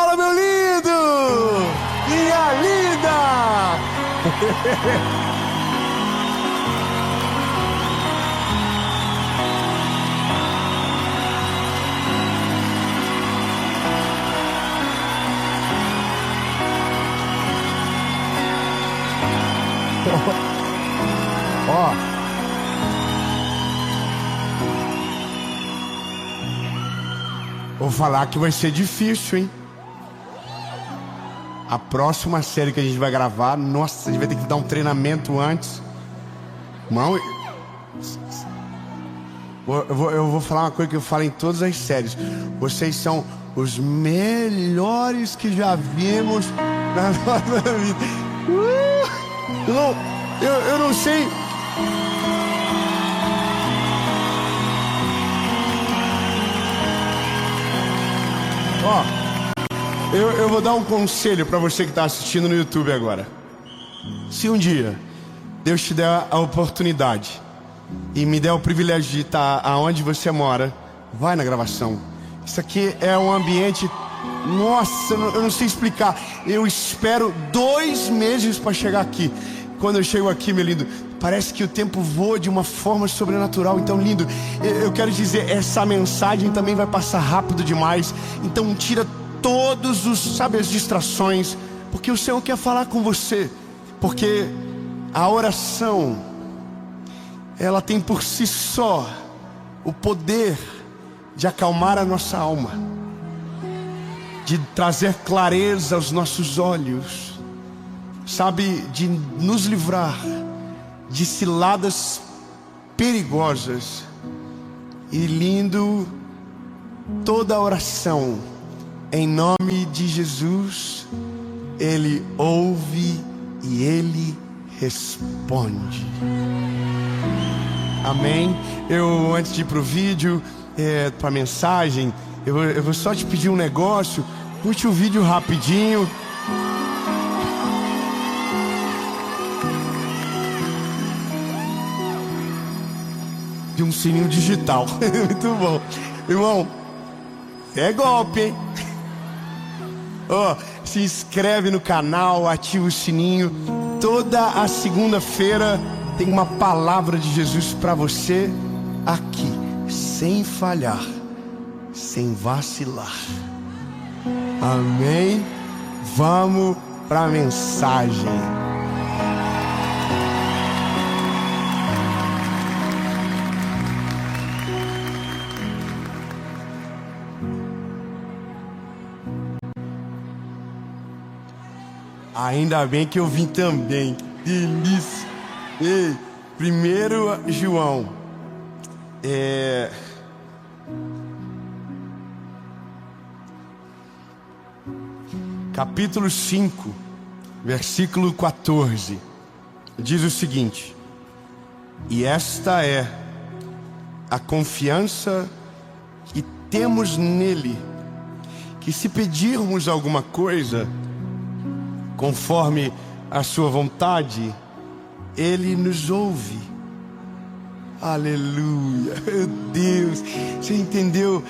Fala, meu lindo! Minha linda! Ó. Vou falar que vai ser difícil, hein? A próxima série que a gente vai gravar, nossa, a gente vai ter que dar um treinamento antes. Irmão, eu vou falar uma coisa que eu falo em todas as séries. Vocês são os melhores que já vimos na nossa vida. Eu não sei. Ó. Eu vou dar um conselho para você que está assistindo no YouTube agora. Se um dia Deus te der a oportunidade e me der o privilégio de estar aonde você mora, vai na gravação. Isso aqui é um ambiente... Nossa, eu não sei explicar. Eu espero 2 meses para chegar aqui. Quando eu chego aqui, meu lindo, parece que o tempo voa de uma forma sobrenatural. Então, lindo, eu quero dizer, essa mensagem também vai passar rápido demais. Então tira todos os, as distrações, porque o Senhor quer falar com você. Porque a oração, ela tem por si só o poder de acalmar a nossa alma, de trazer clareza aos nossos olhos, de nos livrar de ciladas perigosas. E lindo, toda oração em nome de Jesus, Ele ouve e Ele responde. Amém? Antes de ir pro vídeo, pra mensagem, eu vou só te pedir um negócio. Curte o vídeo rapidinho. De um sininho digital. Muito bom. Irmão, é golpe, hein? Se inscreve no canal, ativa o sininho. Toda a segunda-feira tem uma palavra de Jesus para você aqui, sem falhar, sem vacilar. Amém? Vamos para a mensagem. Ainda bem que eu vim também. Delícia. Ei, 1 João. Capítulo 5, versículo 14. Diz o seguinte: e esta é a confiança que temos nele, que se pedirmos alguma coisa conforme a sua vontade, Ele nos ouve. Aleluia. Meu Deus, você entendeu?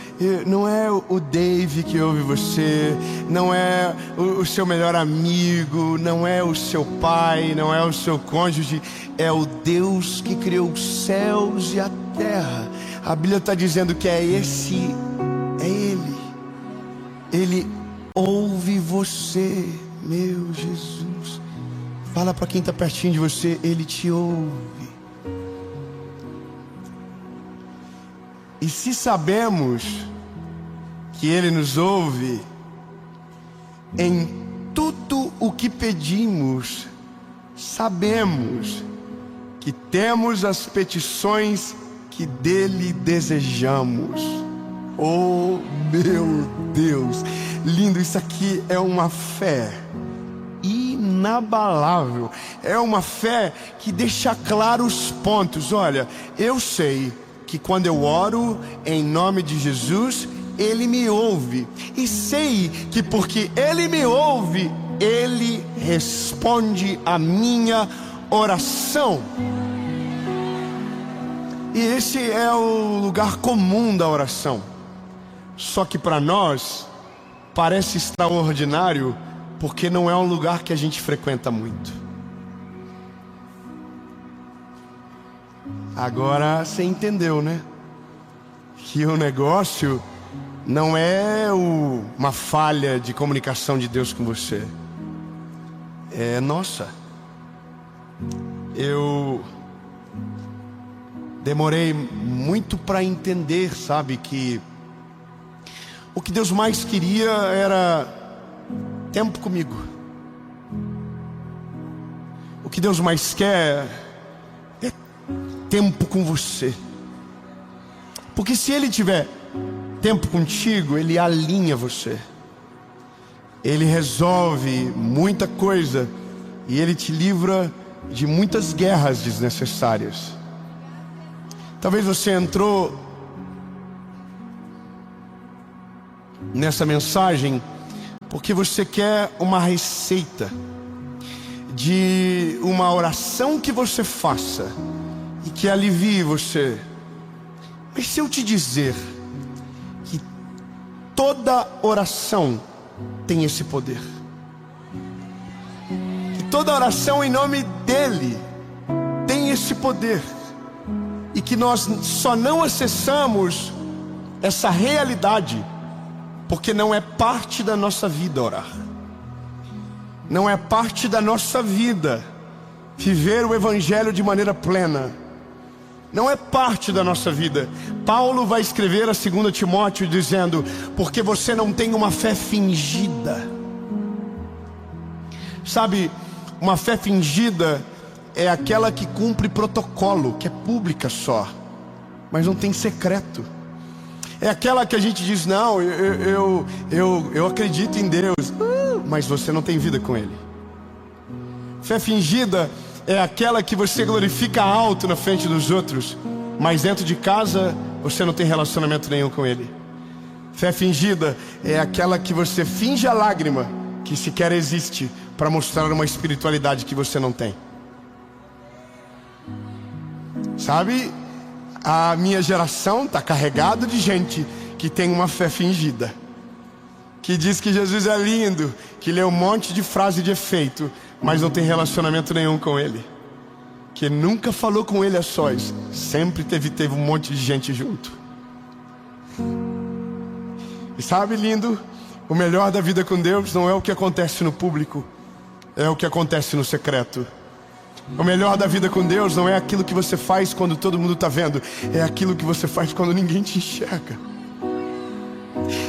Não é o Dave que ouve você, não é o seu melhor amigo, não é o seu pai, não é o seu cônjuge, é o Deus que criou os céus e a terra. A Bíblia está dizendo que é Ele. Ele ouve você. Meu Jesus, fala para quem está pertinho de você, Ele te ouve. E se sabemos que Ele nos ouve, em tudo o que pedimos, sabemos que temos as petições que dele desejamos. Oh meu Deus, lindo, isso aqui é uma fé inabalável. É uma fé que deixa claro os pontos. Olha, eu sei que quando eu oro em nome de Jesus, Ele me ouve. E sei que porque Ele me ouve, Ele responde a minha oração. E esse é o lugar comum da oração. Só que para nós, parece extraordinário porque não é um lugar que a gente frequenta muito. Agora você entendeu, né? Que o negócio não é uma falha de comunicação de Deus com você. Nossa, eu demorei muito para entender, sabe, que o que Deus mais queria era tempo comigo. O que Deus mais quer é tempo com você. Porque se Ele tiver tempo contigo, Ele alinha você. Ele resolve muita coisa e Ele te livra de muitas guerras desnecessárias. Talvez você entrou nessa mensagem porque você quer uma receita de uma oração que você faça e que alivie você. Mas se eu te dizer que toda oração tem esse poder, que toda oração em nome dEle tem esse poder, e que nós só não acessamos essa realidade porque não é parte da nossa vida orar. Não é parte da nossa vida viver o Evangelho de maneira plena. Não é parte da nossa vida. Paulo vai escrever a 2 Timóteo dizendo: porque você não tem uma fé fingida. Sabe, uma fé fingida é aquela que cumpre protocolo, que é pública só, mas não tem secreto. É aquela que a gente diz: não, eu acredito em Deus, mas você não tem vida com Ele. Fé fingida é aquela que você glorifica alto na frente dos outros, mas dentro de casa você não tem relacionamento nenhum com Ele. Fé fingida é aquela que você finge a lágrima que sequer existe para mostrar uma espiritualidade que você não tem. Sabe, a minha geração está carregada de gente que tem uma fé fingida, que diz que Jesus é lindo, que lê um monte de frase de efeito, mas não tem relacionamento nenhum com Ele, que nunca falou com Ele a sós, sempre teve um monte de gente junto. E sabe, lindo, o melhor da vida com Deus não é o que acontece no público, é o que acontece no secreto. O melhor da vida com Deus não é aquilo que você faz quando todo mundo está vendo, é aquilo que você faz quando ninguém te enxerga.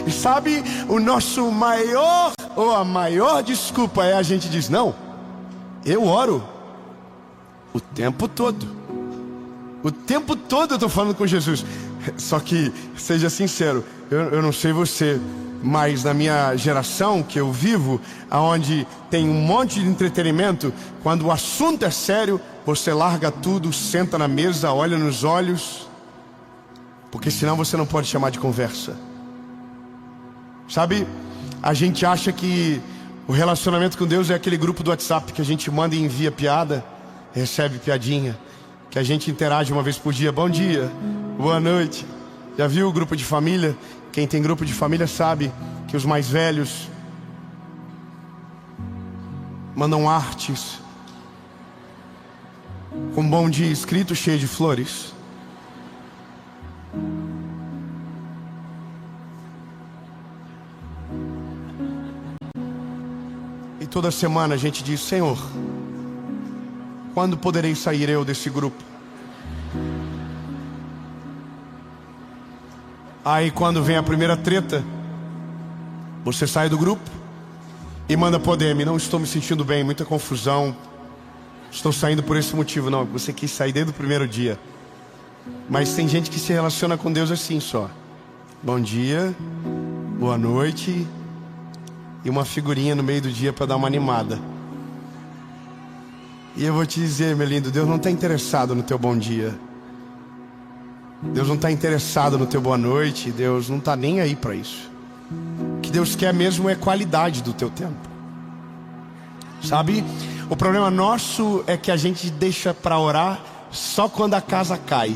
E sabe, o nosso maior, ou a maior desculpa é a gente diz: não, eu oro o tempo todo. O tempo todo eu estou falando com Jesus. Só que, seja sincero, eu não sei você, mas na minha geração que eu vivo, aonde tem um monte de entretenimento, quando o assunto é sério, você larga tudo, senta na mesa, olha nos olhos, porque senão você não pode chamar de conversa. Sabe, a gente acha que o relacionamento com Deus é aquele grupo do WhatsApp que a gente manda e envia piada, recebe piadinha, que a gente interage uma vez por dia: bom dia, boa noite. Já viu o grupo de família? Quem tem grupo de família sabe que os mais velhos mandam artes com bom dia escrito, cheio de flores. E toda semana a gente diz: Senhor, quando poderei sair eu desse grupo? Aí quando vem a primeira treta, você sai do grupo e manda pro DM: não estou me sentindo bem, muita confusão, estou saindo por esse motivo. Não, você quis sair desde o primeiro dia. Mas tem gente que se relaciona com Deus assim só: bom dia, boa noite, e uma figurinha no meio do dia para dar uma animada. E eu vou te dizer, meu lindo, Deus não está interessado no teu bom dia, Deus não está interessado no teu boa noite, Deus não está nem aí para isso. O que Deus quer mesmo é qualidade do teu tempo. Sabe, o problema nosso é que a gente deixa para orar só quando a casa cai.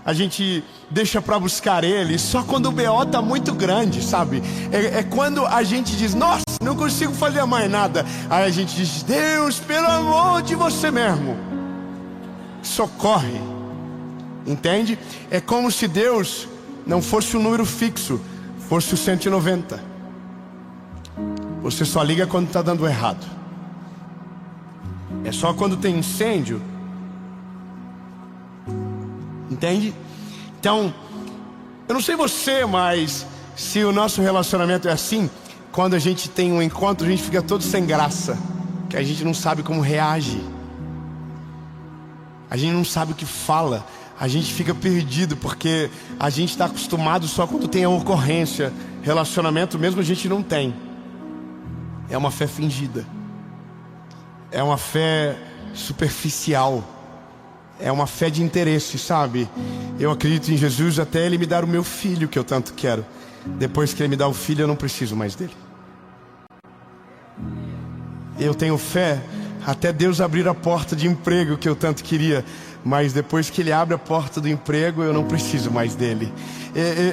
A gente deixa para buscar Ele só quando o BO tá muito grande, sabe? É quando a gente diz, nossa, não consigo fazer mais nada. Aí a gente diz, Deus, pelo amor de você mesmo, socorre. Entende? É como se Deus não fosse um número fixo, fosse o 190. Você só liga quando está dando errado. É só quando tem incêndio. Entende? Então, eu não sei você, mas se o nosso relacionamento é assim, quando a gente tem um encontro, a gente fica todo sem graça, que a gente não sabe como reage, a gente não sabe o que fala, a gente fica perdido, porque a gente está acostumado só quando tem a ocorrência. Relacionamento mesmo a gente não tem. É uma fé fingida, é uma fé superficial, é uma fé de interesse, sabe? Eu acredito em Jesus até Ele me dar o meu filho, que eu tanto quero. Depois que Ele me dá o filho, eu não preciso mais dele. Eu tenho fé até Deus abrir a porta de emprego que eu tanto queria. Mas depois que Ele abre a porta do emprego, eu não preciso mais dele.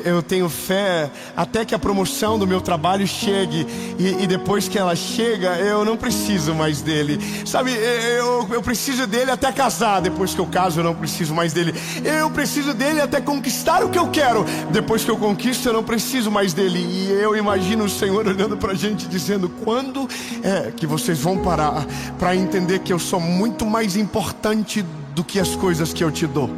Eu tenho fé até que a promoção do meu trabalho chegue, e depois que ela chega, eu não preciso mais dele. Sabe, eu preciso dele até casar. Depois que eu caso, eu não preciso mais dele. Eu preciso dele até conquistar o que eu quero. Depois que eu conquisto, eu não preciso mais dele. E eu imagino o Senhor olhando pra gente dizendo, quando é que vocês vão parar para entender que eu sou muito mais importante do que as coisas que eu te dou?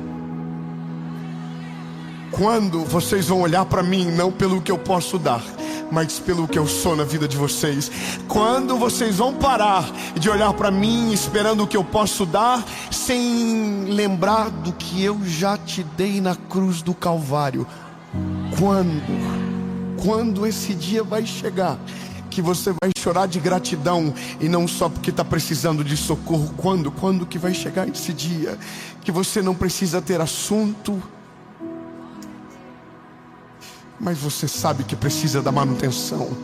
Quando vocês vão olhar para mim não pelo que eu posso dar, mas pelo que eu sou na vida de vocês? Quando vocês vão parar de olhar para mim esperando o que eu posso dar, sem lembrar do que eu já te dei na cruz do Calvário? Quando esse dia vai chegar que você vai chorar de gratidão, e não só porque está precisando de socorro? Quando que vai chegar esse dia que você não precisa ter assunto, mas você sabe que precisa da manutenção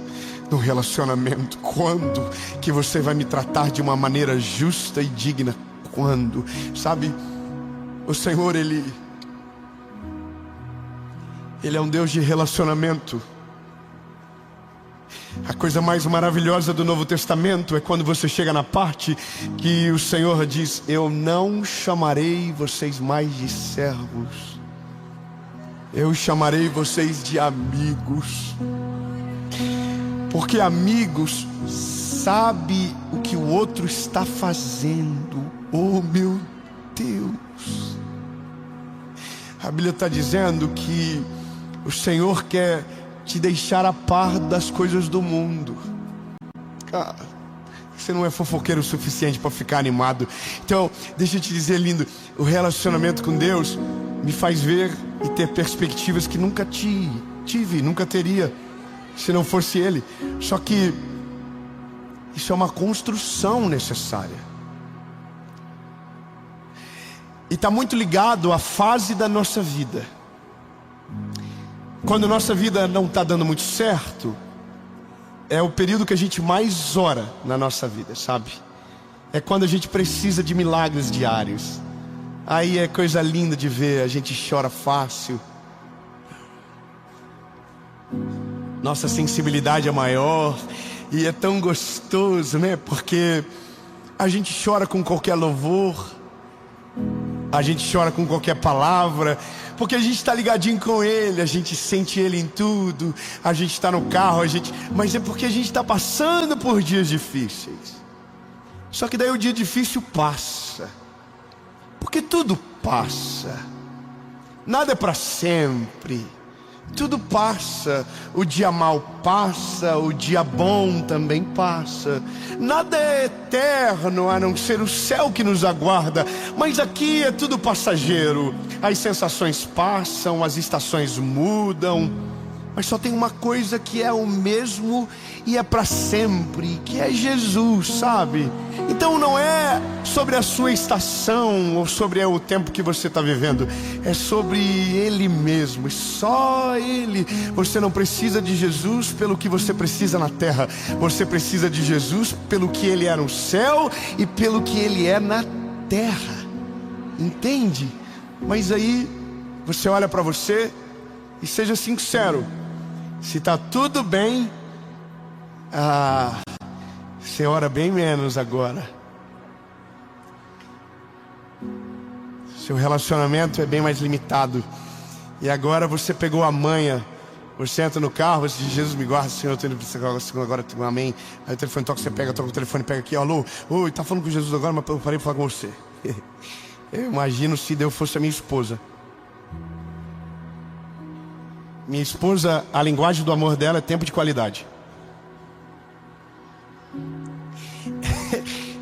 do relacionamento? Quando que você vai me tratar de uma maneira justa e digna? Quando? Sabe, o Senhor, Ele é um Deus de relacionamento. A coisa mais maravilhosa do Novo Testamento é quando você chega na parte que o Senhor diz, eu não chamarei vocês mais de servos, eu chamarei vocês de amigos. Porque amigos sabe o que o outro está fazendo. Oh meu Deus, a Bíblia está dizendo que o Senhor quer te deixar a par das coisas do mundo. Cara, você não é fofoqueiro o suficiente para ficar animado. Então, deixa eu te dizer, lindo, o relacionamento com Deus me faz ver e ter perspectivas que nunca tive, nunca teria, se não fosse Ele. Só que isso é uma construção necessária, e está muito ligado à fase da nossa vida. Quando nossa vida não está dando muito certo, é o período que a gente mais ora na nossa vida, sabe? É quando a gente precisa de milagres diários. Aí é coisa linda de ver, a gente chora fácil. Nossa sensibilidade é maior, e é tão gostoso, né? Porque a gente chora com qualquer louvor, a gente chora com qualquer palavra, porque a gente está ligadinho com Ele, a gente sente Ele em tudo. A gente está no carro, mas é porque a gente está passando por dias difíceis. Só que daí o dia difícil passa, porque tudo passa, nada é para sempre. Tudo passa, o dia mau passa, o dia bom também passa. Nada é eterno a não ser o céu que nos aguarda. Mas aqui é tudo passageiro. As sensações passam, as estações mudam, mas só tem uma coisa que é o mesmo e é para sempre, que é Jesus, sabe? Então não é sobre a sua estação ou sobre o tempo que você está vivendo, é sobre Ele mesmo, e só Ele. Você não precisa de Jesus pelo que você precisa na terra, você precisa de Jesus pelo que Ele é no céu e pelo que Ele é na terra, entende? Mas aí você olha para você e seja sincero. Se está tudo bem, você ora bem menos agora. Seu relacionamento é bem mais limitado. E agora você pegou a manha. Você entra no carro, você diz: Jesus me guarda, Senhor, eu tenho agora, amém. Aí o telefone toca, você pega, toca o telefone, pega aqui, alô, oi, tá falando com Jesus agora, mas eu parei de falar com você. Eu imagino se Deus fosse a minha esposa. Minha esposa, a linguagem do amor dela é tempo de qualidade.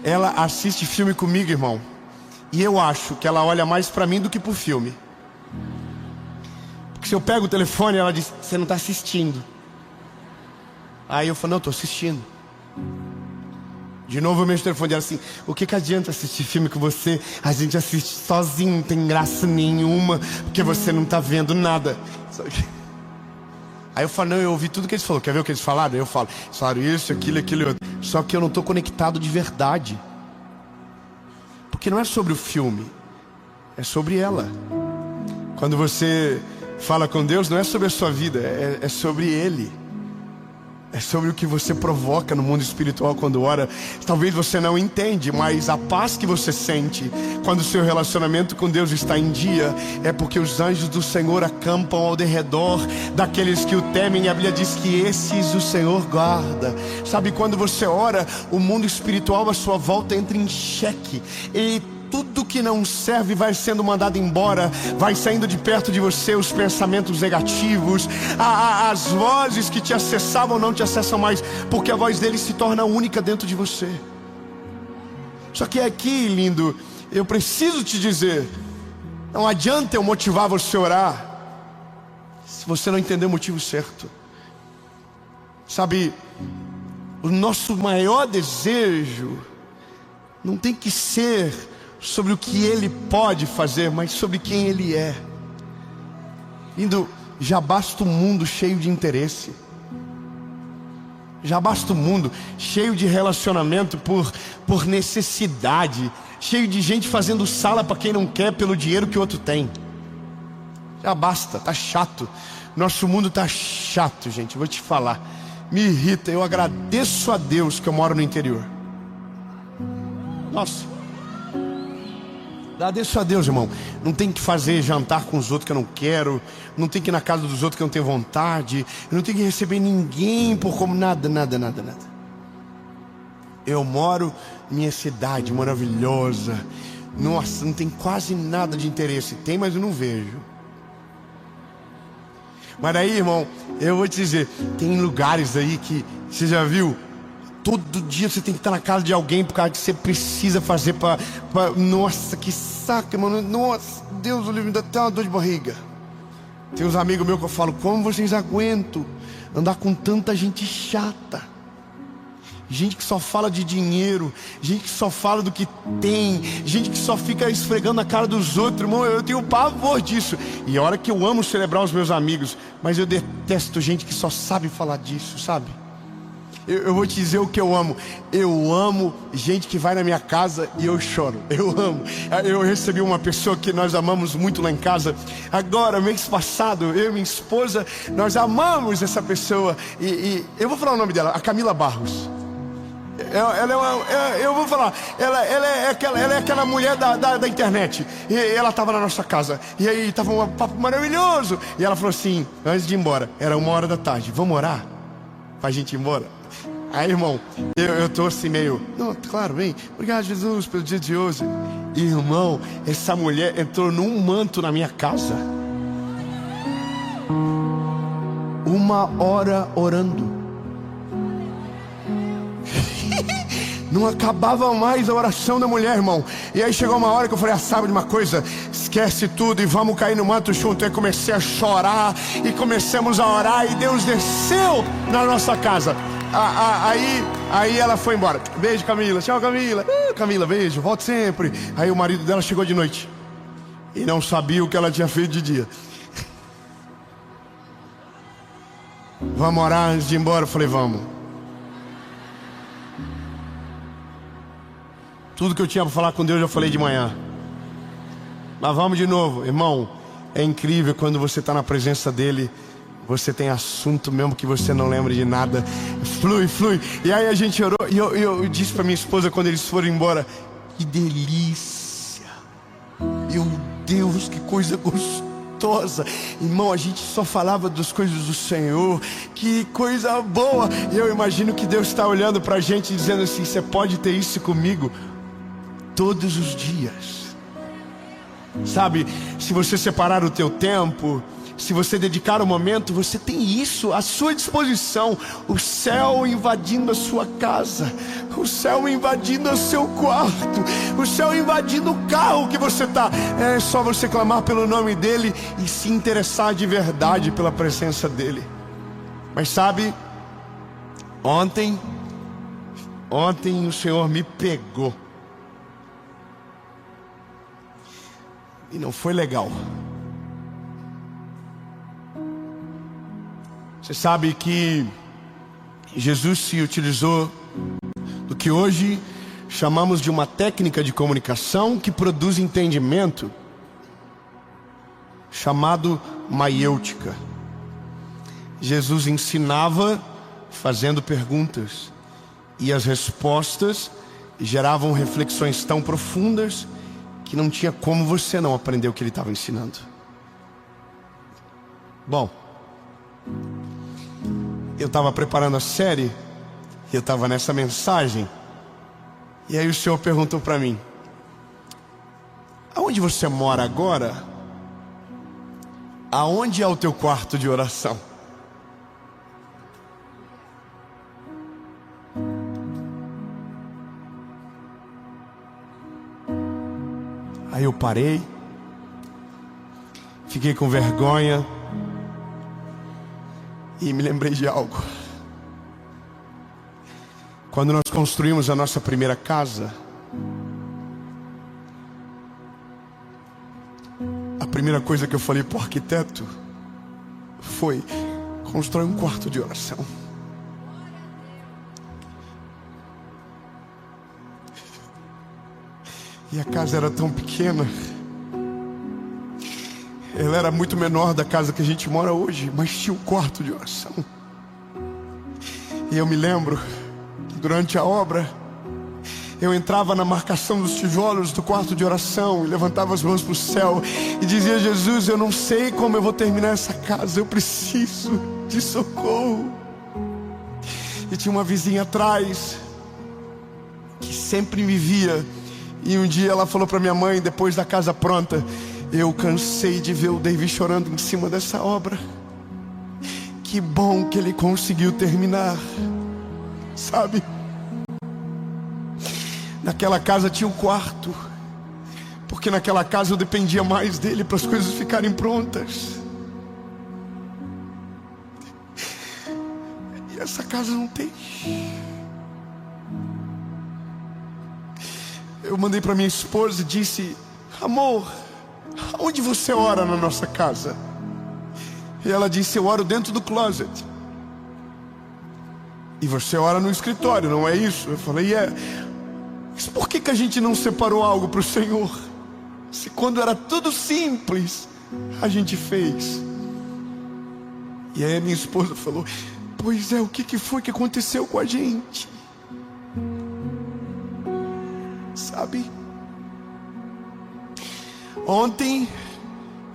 Ela assiste filme comigo, irmão, e eu acho que ela olha mais pra mim do que pro filme. Porque se eu pego o telefone, ela diz: você não está assistindo. Aí eu falo: não, estou assistindo. De novo eu mexo o telefone dela assim: o que adianta assistir filme com você? A gente assiste sozinho, não tem graça nenhuma, porque você não está vendo nada. Aí eu falo: não, eu ouvi tudo que eles falaram. Quer ver o que eles falaram? Eu falo: eles falaram isso, aquilo, aquilo e outro. Só que eu não estou conectado de verdade. Porque não é sobre o filme, é sobre ela. Quando você fala com Deus, não é sobre a sua vida, é sobre Ele. É sobre o que você provoca no mundo espiritual quando ora. Talvez você não entende, mas a paz que você sente quando o seu relacionamento com Deus está em dia é porque os anjos do Senhor acampam ao derredor daqueles que o temem. E a Bíblia diz que esses o Senhor guarda. Sabe, quando você ora, o mundo espiritual à sua volta entra em xeque. E tudo que não serve vai sendo mandado embora. Vai saindo de perto de você os pensamentos negativos. As vozes que te acessavam não te acessam mais, porque a voz dele se torna única dentro de você. Só que aqui, lindo, eu preciso te dizer: não adianta eu motivar você a orar se você não entender o motivo certo. Sabe, o nosso maior desejo não tem que ser sobre o que Ele pode fazer, mas sobre quem Ele é. Lindo, já basta o mundo cheio de interesse. Já basta o mundo cheio de relacionamento por necessidade. Cheio de gente fazendo sala para quem não quer pelo dinheiro que o outro tem. Já basta, tá chato. Nosso mundo tá chato, gente, vou te falar. Me irrita, eu agradeço a Deus que eu moro no interior. Nossa, agradeço a Deus, irmão. Não tem que fazer jantar com os outros que eu não quero. Não tem que ir na casa dos outros que eu não tenho vontade. Eu não tenho que receber ninguém por como nada. Eu moro em minha cidade maravilhosa. Nossa, não tem quase nada de interesse. Tem, mas eu não vejo. Mas aí, irmão, eu vou te dizer, tem lugares aí que você já viu. Todo dia você tem que estar na casa de alguém por causa que você precisa fazer pra... Nossa, que saco, mano. Nossa, Deus, o livro ainda tem uma dor de barriga. Tem uns amigos meus que eu falo: como vocês aguentam andar com tanta gente chata? Gente que só fala de dinheiro, gente que só fala do que tem, gente que só fica esfregando a cara dos outros. Irmão, eu tenho pavor disso. E a hora que eu amo celebrar os meus amigos, mas eu detesto gente que só sabe falar disso, sabe? Eu vou te dizer o que eu amo. Eu amo gente que vai na minha casa e eu choro. Eu amo. Eu recebi uma pessoa que nós amamos muito lá em casa. Agora, mês passado, eu e minha esposa, nós amamos essa pessoa. E eu vou falar o nome dela, a Camila Barros. Eu vou falar, ela é aquela mulher da internet. E ela estava na nossa casa. E aí estava um papo maravilhoso. E ela falou assim, antes de ir embora, era 1h da tarde: vamos orar pra gente ir embora? Aí, irmão, eu tô assim meio... Não, claro, vem. Obrigado, Jesus, pelo dia de hoje. Irmão, essa mulher entrou num manto na minha casa. 1 hora orando. Não acabava mais a oração da mulher, irmão. E aí chegou uma hora que eu falei: sabe de uma coisa? Esquece tudo e vamos cair no manto junto. Aí comecei a chorar e começamos a orar. E Deus desceu na nossa casa. Aí ela foi embora. Beijo, Camila. Tchau, Camila. Camila, beijo, volta sempre. Aí o marido dela chegou de noite e não sabia o que ela tinha feito de dia. Vamos orar antes de ir embora? Eu falei: vamos. Tudo que eu tinha para falar com Deus eu falei de manhã. Mas vamos de novo, irmão. é incrível quando você está na presença dele. Você tem assunto mesmo que você não lembra de nada. Flui, flui. E aí a gente orou. E eu disse para minha esposa quando eles foram embora: que delícia. Meu Deus, que coisa gostosa. Irmão, a gente só falava das coisas do Senhor. Que coisa boa. E eu imagino que Deus está olhando para a gente dizendo assim: você pode ter isso comigo todos os dias. Sabe, se você separar o teu tempo, se você dedicar um momento, você tem isso à sua disposição. O céu invadindo a sua casa, o céu invadindo o seu quarto, o céu invadindo o carro que você está. É só você clamar pelo nome dele e se interessar de verdade pela presença dele. Mas sabe, ontem o Senhor me pegou. E não foi legal. Você sabe que Jesus se utilizou do que hoje chamamos de uma técnica de comunicação que produz entendimento, chamado maiêutica. Jesus ensinava fazendo perguntas, e as respostas geravam reflexões tão profundas que não tinha como você não aprender o que ele estava ensinando. Bom, eu estava preparando a série, eu estava nessa mensagem, e aí o Senhor perguntou para mim: aonde você mora agora? Aonde é o teu quarto de oração? Aí eu parei, fiquei com vergonha e me lembrei de algo. Quando nós construímos a nossa primeira casa, a primeira coisa que eu falei para o arquiteto foi: constrói um quarto de oração. E a casa era tão pequena, ela era muito menor da casa que a gente mora hoje, mas tinha um quarto de oração. E eu me lembro que durante a obra, eu entrava na marcação dos tijolos do quarto de oração e levantava as mãos para o céu e dizia: Jesus, eu não sei como eu vou terminar essa casa, eu preciso de socorro. E tinha uma vizinha atrás que sempre me via. E um dia ela falou para minha mãe, depois da casa pronta: eu cansei de ver o David chorando em cima dessa obra. Que bom que ele conseguiu terminar. Sabe, naquela casa tinha um quarto, porque naquela casa eu dependia mais dele para as coisas ficarem prontas. E essa casa não tem. Eu mandei para minha esposa e disse: amor, aonde você ora na nossa casa? E ela disse: eu oro dentro do closet. E você ora no escritório, não é isso? Eu falei: é. Mas por que a gente não separou algo para o Senhor? Se quando era tudo simples, a gente fez. E aí minha esposa falou: pois é, o que foi que aconteceu com a gente? Sabe, ontem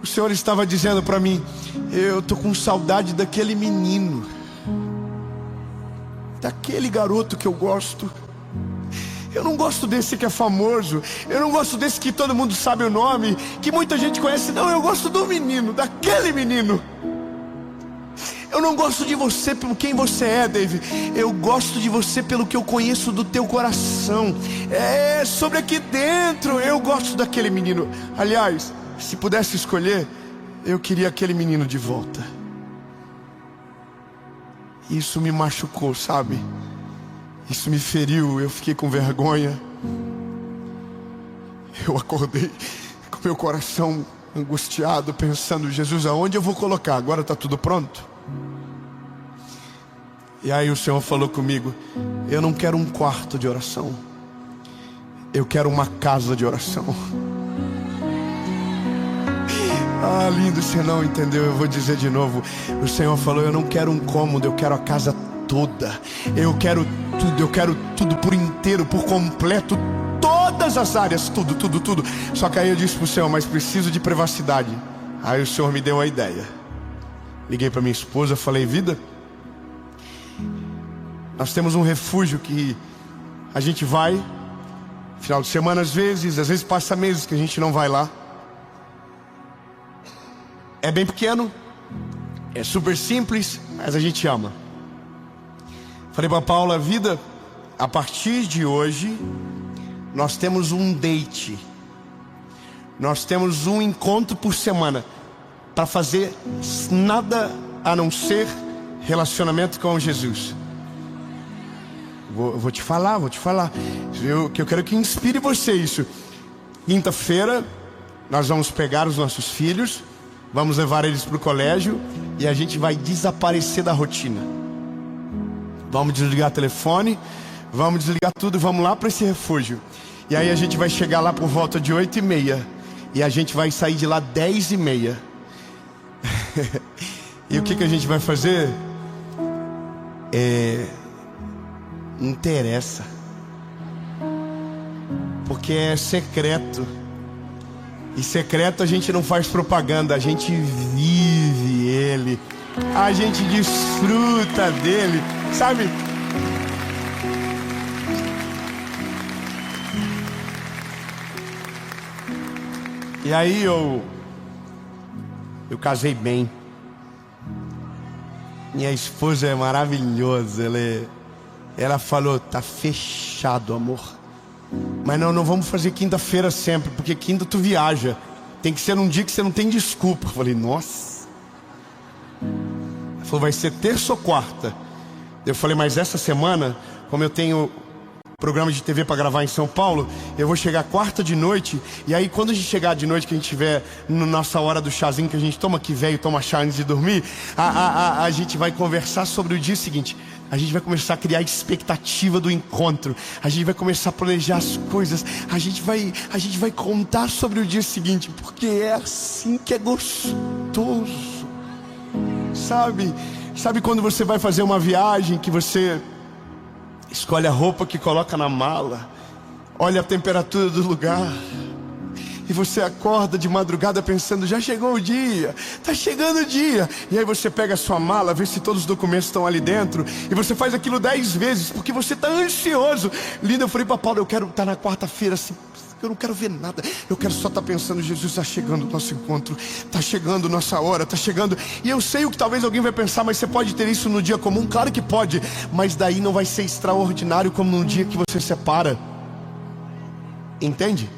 o Senhor estava dizendo para mim: eu estou com saudade daquele menino, daquele garoto que eu gosto. Eu não gosto desse que é famoso, eu não gosto desse que todo mundo sabe o nome, que muita gente conhece. Não, eu gosto do menino, daquele menino. Eu não gosto de você pelo quem você é, David. Eu gosto de você pelo que eu conheço do teu coração. É sobre aqui dentro. Eu gosto daquele menino. Aliás, se pudesse escolher, eu queria aquele menino de volta. Isso me machucou, sabe? Isso me feriu. Eu fiquei com vergonha. Eu acordei com meu coração angustiado, pensando: Jesus, aonde eu vou colocar? Agora está tudo pronto. E aí o Senhor falou comigo: eu não quero um quarto de oração, eu quero uma casa de oração. Ah, lindo, você não entendeu, eu vou dizer de novo. O Senhor falou, eu não quero um cômodo, eu quero a casa toda. Eu quero tudo por inteiro, por completo, todas as áreas, tudo. Só que aí eu disse pro Senhor, mas preciso de privacidade. Aí o Senhor me deu a ideia. Liguei para minha esposa, falei, vida, nós temos um refúgio que a gente vai final de semana às vezes passa meses que a gente não vai lá. É bem pequeno, é super simples, mas a gente ama. Falei para Paula, vida, a partir de hoje nós temos um date. Nós temos um encontro por semana para fazer nada a não ser relacionamento com Jesus. Vou te falar. Que eu quero que inspire você isso. Quinta-feira nós vamos pegar os nossos filhos, vamos levar eles para o colégio e a gente vai desaparecer da rotina. Vamos desligar o telefone, vamos desligar tudo, vamos lá para esse refúgio. E aí a gente vai chegar lá por volta de 8h30 e a gente vai sair de lá 10h30. E o que a gente vai fazer? Não interessa, porque é secreto. E secreto a gente não faz propaganda, a gente vive ele, a gente desfruta dele, sabe? E aí eu casei bem. Minha esposa é maravilhosa, ela falou, tá fechado, amor. Mas não vamos fazer quinta-feira sempre, porque quinta tu viaja. Tem que ser um dia que você não tem desculpa. Eu falei, nossa. Ela falou, vai ser terça ou quarta. Eu falei, mas essa semana, como eu tenho programa de TV para gravar em São Paulo, eu vou chegar quarta de noite. E aí quando a gente chegar de noite, que a gente tiver na nossa hora do chazinho que a gente toma, que velho toma chá antes de dormir, a gente vai conversar sobre o dia seguinte. A gente vai começar a criar a expectativa do encontro. A gente vai começar a planejar as coisas. A gente vai contar sobre o dia seguinte, porque é assim que é gostoso. Sabe quando você vai fazer uma viagem, que você escolhe a roupa que coloca na mala, olha a temperatura do lugar, e você acorda de madrugada pensando, já chegou o dia, tá chegando o dia. E aí você pega a sua mala, vê se todos os documentos estão ali dentro, e você faz aquilo 10 vezes, porque você tá ansioso. Linda, eu falei pra Paulo, eu quero estar na quarta-feira assim, eu não quero ver nada, eu quero só estar pensando, Jesus, está chegando o nosso encontro, está chegando nossa hora, está chegando. E eu sei o que talvez alguém vai pensar, mas você pode ter isso no dia comum? Claro que pode, mas daí não vai ser extraordinário como no dia que você separa. Entende?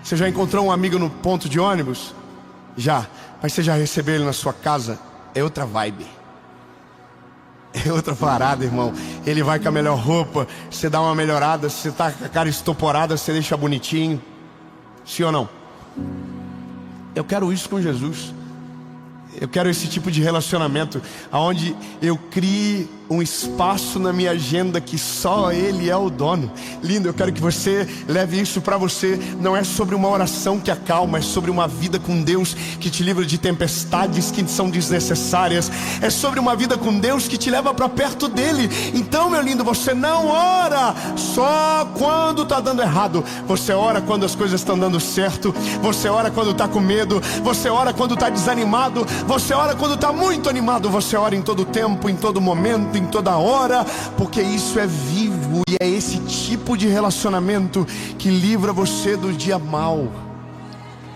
Você já encontrou um amigo no ponto de ônibus? Já, mas você já recebeu ele na sua casa? É outra vibe. É outra parada, irmão. Ele vai com a melhor roupa, você dá uma melhorada. Se você tá com a cara estoporada, você deixa bonitinho. Sim ou não? Eu quero isso com Jesus. Eu quero esse tipo de relacionamento, onde eu crie um espaço na minha agenda que só Ele é o dono. Lindo, eu quero que você leve isso para você. Não é sobre uma oração que acalma, é sobre uma vida com Deus que te livra de tempestades que são desnecessárias. É sobre uma vida com Deus que te leva para perto dEle. Então, meu lindo, você não ora só quando está dando errado. Você ora quando as coisas estão dando certo. Você ora quando está com medo. Você ora quando está desanimado. Você ora quando está muito animado. Você ora em todo tempo, em todo momento, em toda hora, porque isso é vivo. E é esse tipo de relacionamento que livra você do dia mau,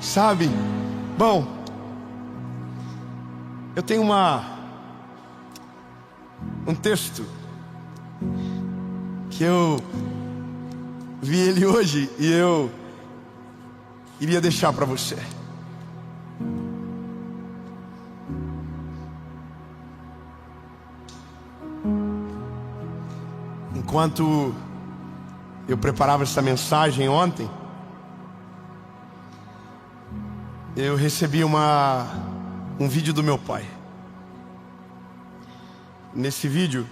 sabe? Bom, eu tenho um texto que eu vi ele hoje e eu queria deixar para você. Enquanto eu preparava essa mensagem ontem, eu recebi um vídeo do meu pai. Nesse vídeo,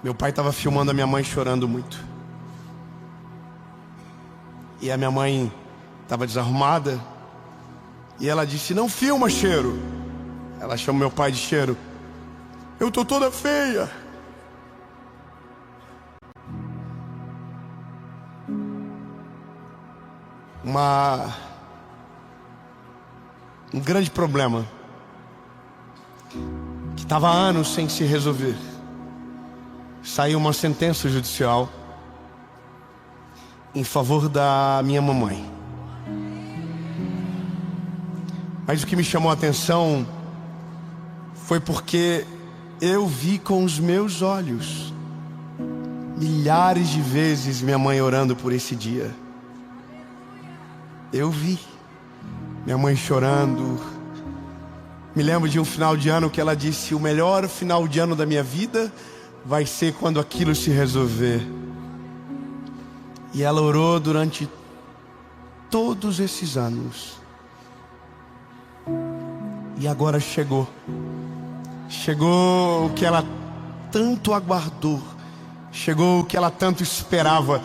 meu pai estava filmando a minha mãe chorando muito. E a minha mãe estava desarrumada, E ela disse: não filma, Cheiro. Ela chama meu pai de Cheiro. Eu tô toda feia. Um grande problema que estava há anos sem se resolver. Saiu uma sentença judicial em favor da minha mamãe. Mas o que me chamou a atenção foi porque eu vi com os meus olhos milhares de vezes minha mãe orando por esse dia. Eu vi minha mãe chorando. Me lembro de um final de ano que ela disse: o melhor final de ano da minha vida vai ser quando aquilo se resolver. E ela orou durante todos esses anos. E agora chegou o que ela tanto aguardou, chegou o que ela tanto esperava.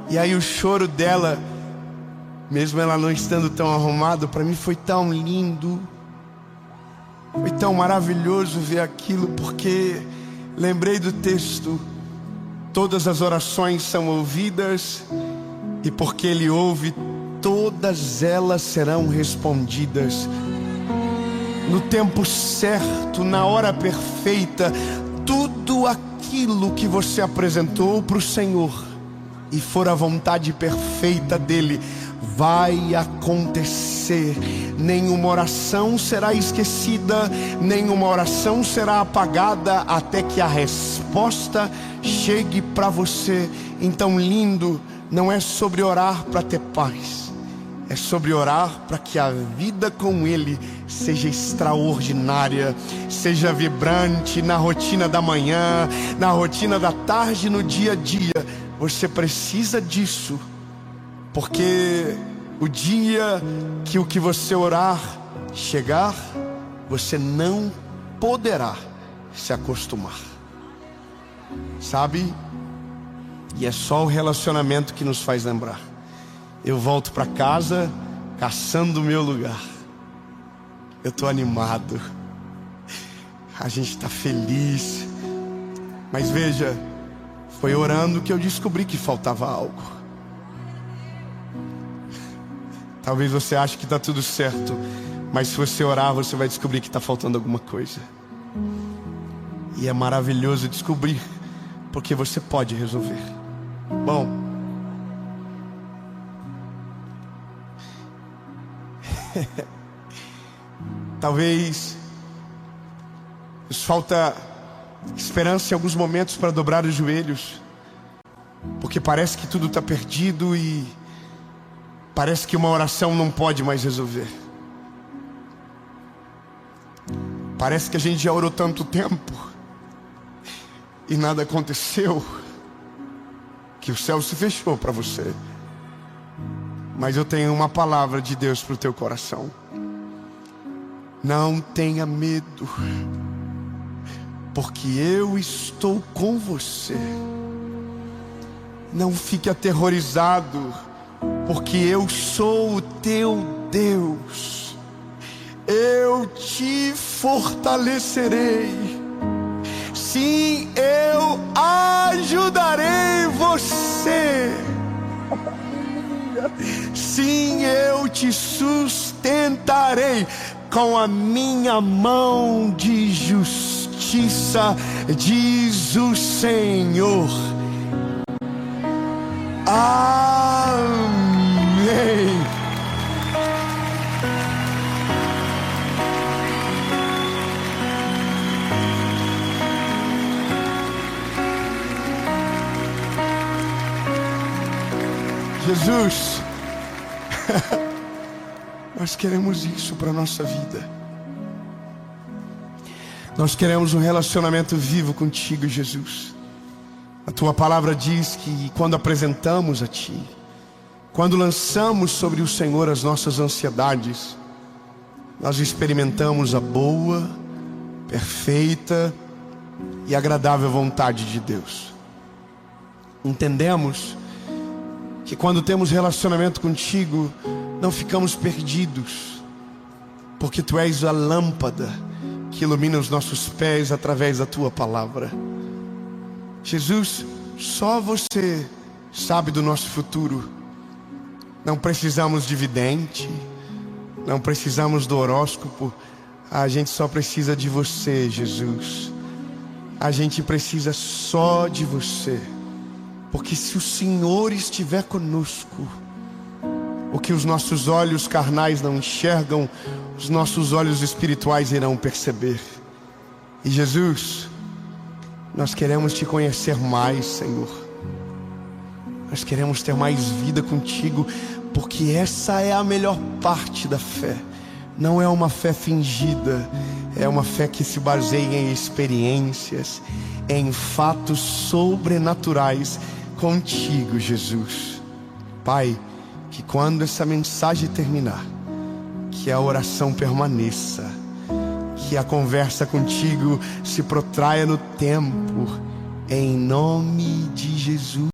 E aí o choro dela, mesmo ela não estando tão arrumada, para mim foi tão lindo, foi tão maravilhoso ver aquilo, porque lembrei do texto: todas as orações são ouvidas, e porque Ele ouve, todas elas serão respondidas. No tempo certo, na hora perfeita, tudo aquilo que você apresentou para o Senhor e for a vontade perfeita dEle, vai acontecer. Nenhuma oração será esquecida, nenhuma oração será apagada, até que a resposta chegue para você. Então, lindo, não é sobre orar para ter paz, é sobre orar para que a vida com Ele seja extraordinária, seja vibrante na rotina da manhã, na rotina da tarde, no dia a dia. Você precisa disso, porque o dia que o que você orar chegar, você não poderá se acostumar, sabe? E é só o relacionamento que nos faz lembrar. Eu volto para casa caçando o meu lugar. Eu estou animado, a gente está feliz. Mas veja, foi orando que eu descobri que faltava algo. Talvez você ache que está tudo certo, mas se você orar, você vai descobrir que está faltando alguma coisa. E é maravilhoso descobrir, porque você pode resolver. Bom, talvez nos falta esperança em alguns momentos para dobrar os joelhos, porque parece que tudo está perdido e parece que uma oração não pode mais resolver. Parece que a gente já orou tanto tempo e nada aconteceu, que o céu se fechou para você. Mas eu tenho uma palavra de Deus para o teu coração. Não tenha medo, porque eu estou com você. Não fique aterrorizado, porque eu sou o teu Deus. Eu te fortalecerei. Sim, eu ajudarei você. Sim, eu te sustentarei com a minha mão de justiça, diz o Senhor. Amém. Jesus, nós queremos isso para a nossa vida. Nós queremos um relacionamento vivo contigo, Jesus. A tua palavra diz que quando apresentamos a Ti, quando lançamos sobre o Senhor as nossas ansiedades, nós experimentamos a boa, perfeita e agradável vontade de Deus. Entendemos que quando temos relacionamento contigo, não ficamos perdidos, porque Tu és a lâmpada que ilumina os nossos pés através da Tua palavra. Jesus, só Você sabe do nosso futuro. Não precisamos de vidente, não precisamos do horóscopo. A gente só precisa de Você, Jesus. A gente precisa só de Você, porque se o Senhor estiver conosco, o que os nossos olhos carnais não enxergam, os nossos olhos espirituais irão perceber. E Jesus, nós queremos Te conhecer mais, Senhor. Nós queremos ter mais vida contigo, porque essa é a melhor parte da fé. Não é uma fé fingida, é uma fé que se baseia em experiências, em fatos sobrenaturais contigo, Jesus. Pai, que quando essa mensagem terminar, que a oração permaneça, que a conversa contigo se protraia no tempo, em nome de Jesus.